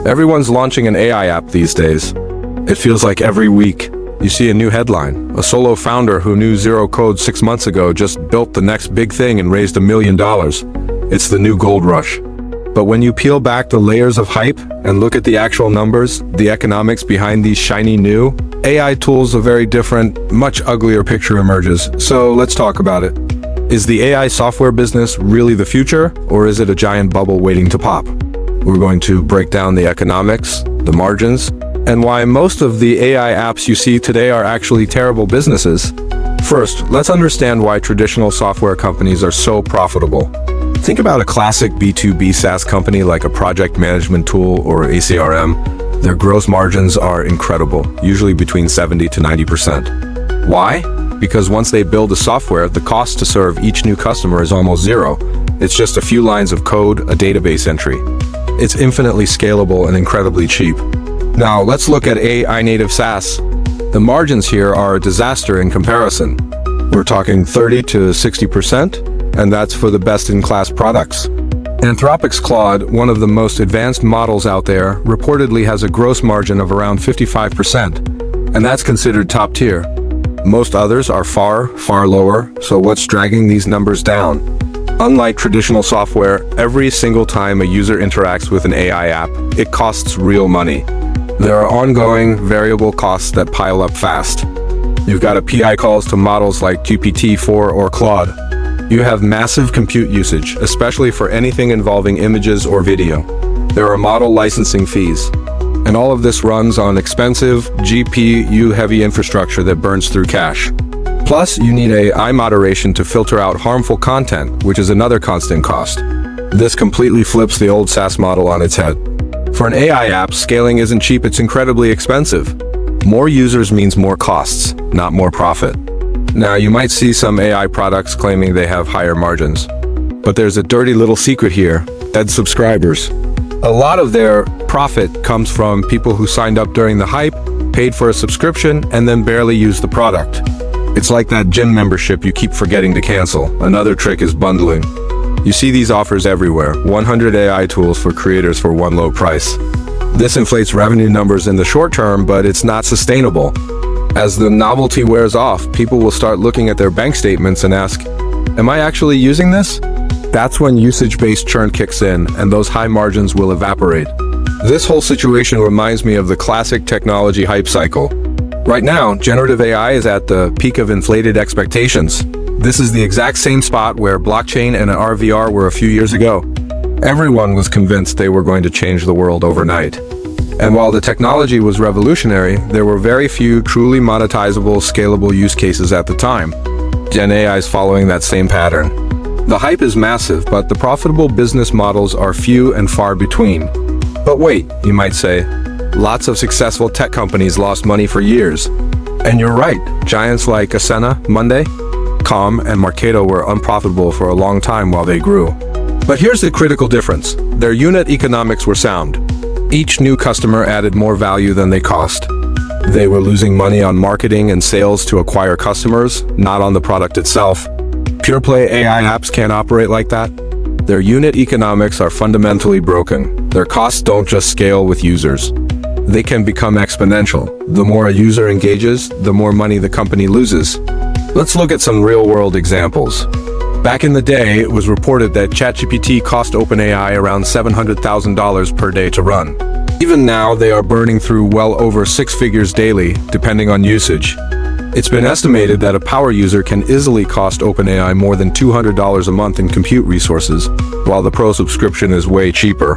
Everyone's launching an AI app these days. It feels like every week you see a new headline. A solo founder who knew zero code 6 months ago just built the next big thing and raised $1 million. It's the new gold rush. But when you peel back the layers of hype and look at the actual numbers, the economics behind these shiny new AI tools, a very different, much uglier picture emerges. So let's talk about it. Is the AI software business really the future, or is it a giant bubble waiting to pop? We're going to break down the economics, the margins, and why most of the AI apps you see today are actually terrible businesses. First, let's understand why traditional software companies are so profitable. Think about a classic B2B SaaS company like a project management tool or a CRM. Their gross margins are incredible, usually between 70 to 90%. Why? Because once they build the software, the cost to serve each new customer is almost zero. It's just a few lines of code, a database entry. It's infinitely scalable and incredibly cheap. Now, let's look at AI native SaaS. The margins here are a disaster in comparison. We're talking 30 to 60%, and that's for the best-in-class products. Anthropic's Claude, one of the most advanced models out there, reportedly has a gross margin of around 55%, and that's considered top tier. Most others are far, far lower, so what's dragging these numbers down? Unlike traditional software, every single time a user interacts with an AI app, it costs real money. There are ongoing, variable costs that pile up fast. You've got API calls to models like GPT-4 or Claude. You have massive compute usage, especially for anything involving images or video. There are model licensing fees. And all of this runs on expensive, GPU-heavy infrastructure that burns through cash. Plus, you need AI moderation to filter out harmful content, which is another constant cost. This completely flips the old SaaS model on its head. For an AI app, scaling isn't cheap, it's incredibly expensive. More users means more costs, not more profit. Now, you might see some AI products claiming they have higher margins. But there's a dirty little secret here: dead subscribers. A lot of their profit comes from people who signed up during the hype, paid for a subscription, and then barely used the product. It's like that gym membership you keep forgetting to cancel. Another trick is bundling. You see these offers everywhere: 100 AI tools for creators for one low price. This inflates revenue numbers in the short term, but it's not sustainable. As the novelty wears off, people will start looking at their bank statements and ask, am I actually using this? That's when usage-based churn kicks in, and those high margins will evaporate. This whole situation reminds me of the classic technology hype cycle. Right now, generative AI is at the peak of inflated expectations. This is the exact same spot where blockchain and RVR were a few years ago. Everyone was convinced they were going to change the world overnight. And while the technology was revolutionary, there were very few truly monetizable, scalable use cases at the time. Gen AI is following that same pattern. The hype is massive, but the profitable business models are few and far between. But wait, you might say, lots of successful tech companies lost money for years. And you're right, giants like Asana, Monday, Calm, and Marketo were unprofitable for a long time while they grew. But here's the critical difference: their unit economics were sound. Each new customer added more value than they cost. They were losing money on marketing and sales to acquire customers, not on the product itself. Pure-play AI apps can't operate like that. Their unit economics are fundamentally broken. Their costs don't just scale with users. They can become exponential. The more a user engages, the more money the company loses. Let's look at some real-world examples. Back in the day, it was reported that ChatGPT cost OpenAI around $700,000 per day to run. Even now, they are burning through well over 6 figures daily, depending on usage. It's been estimated that a power user can easily cost OpenAI more than $200 a month in compute resources, while the Pro subscription is way cheaper.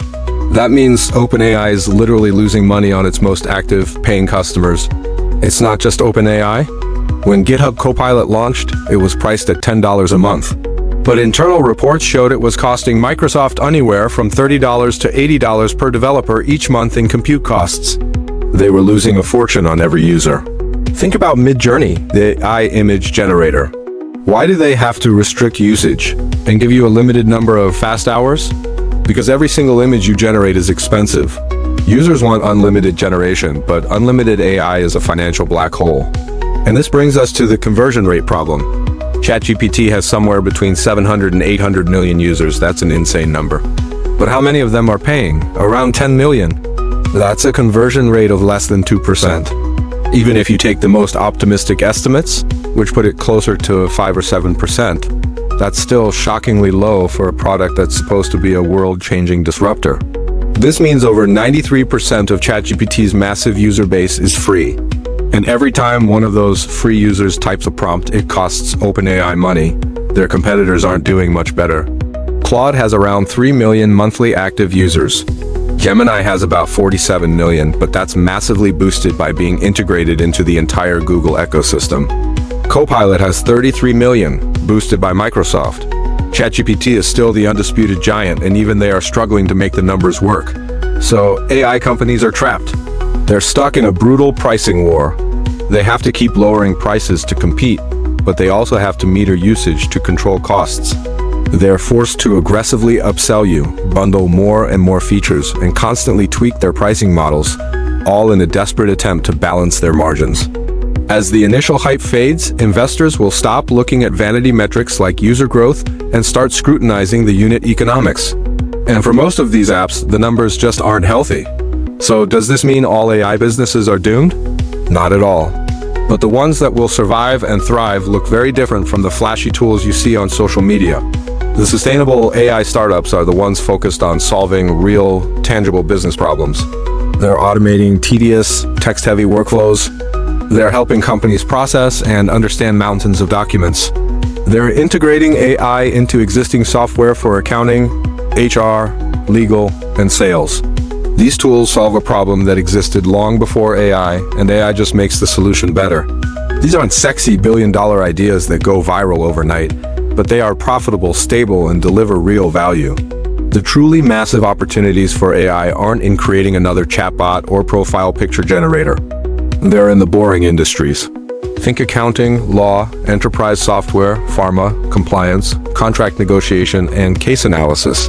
That means OpenAI is literally losing money on its most active, paying customers. It's not just OpenAI. When GitHub Copilot launched, it was priced at $10 a month. But internal reports showed it was costing Microsoft anywhere from $30 to $80 per developer each month in compute costs. They were losing a fortune on every user. Think about Midjourney, the AI image generator. Why do they have to restrict usage and give you a limited number of fast hours? Because every single image you generate is expensive. Users want unlimited generation, but unlimited AI is a financial black hole. And this brings us to the conversion rate problem. ChatGPT has somewhere between 700 and 800 million users. That's an insane number. But how many of them are paying? Around 10 million. That's a conversion rate of less than 2%. Even if you take the most optimistic estimates, which put it closer to 5 or 7%, that's still shockingly low for a product that's supposed to be a world-changing disruptor. This means over 93% of ChatGPT's massive user base is free. And every time one of those free users types a prompt, it costs OpenAI money. Their competitors aren't doing much better. Claude has around 3 million monthly active users. Gemini has about 47 million, but that's massively boosted by being integrated into the entire Google ecosystem. Copilot has 33 million, boosted by Microsoft. ChatGPT is still the undisputed giant, and even they are struggling to make the numbers work. So AI companies are trapped. They're stuck in a brutal pricing war. They have to keep lowering prices to compete, but they also have to meter usage to control costs. They're forced to aggressively upsell you, bundle more and more features, and constantly tweak their pricing models, all in a desperate attempt to balance their margins. As the initial hype fades, investors will stop looking at vanity metrics like user growth and start scrutinizing the unit economics. And for most of these apps, the numbers just aren't healthy. So does this mean all AI businesses are doomed? Not at all. But the ones that will survive and thrive look very different from the flashy tools you see on social media. The sustainable AI startups are the ones focused on solving real, tangible business problems. They're automating tedious, text-heavy workflows. They're helping companies process and understand mountains of documents. They're integrating AI into existing software for accounting, HR, legal, and sales. These tools solve a problem that existed long before AI, and AI just makes the solution better. These aren't sexy billion-dollar ideas that go viral overnight, but they are profitable, stable, and deliver real value. The truly massive opportunities for AI aren't in creating another chatbot or profile picture generator. They're in the boring industries. Think accounting, law, enterprise software, pharma, compliance, contract negotiation, and case analysis.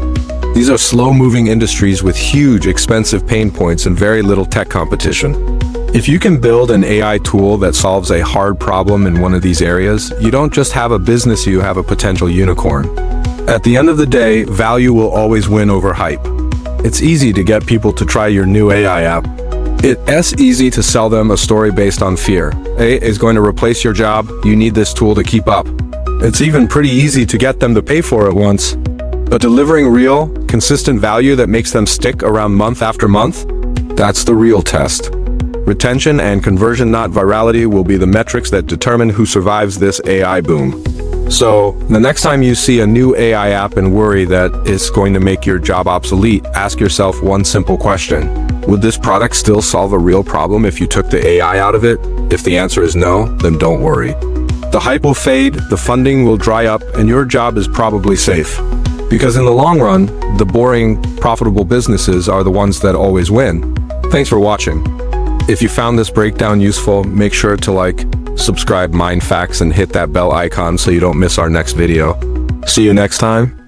These are slow-moving industries with huge, expensive pain points and very little tech competition. If you can build an AI tool that solves a hard problem in one of these areas, you don't just have a business, you have a potential unicorn. At the end of the day, value will always win over hype. It's easy to get people to try your new AI app. It's easy to sell them a story based on fear. AI is going to replace your job, you need this tool to keep up. It's even pretty easy to get them to pay for it once. But delivering real, consistent value that makes them stick around month after month, that's the real test. Retention and conversion, not virality, will be the metrics that determine who survives this AI boom. So, the next time you see a new AI app and worry that it's going to make your job obsolete, ask yourself one simple question. Would this product still solve a real problem if you took the AI out of it? If the answer is no, then don't worry. The hype will fade, the funding will dry up, and your job is probably safe. Because in the long run, the boring, profitable businesses are the ones that always win. Thanks for watching. If you found this breakdown useful, make sure to like, subscribe Mind Facts, and hit that bell icon so you don't miss our next video. See you next time.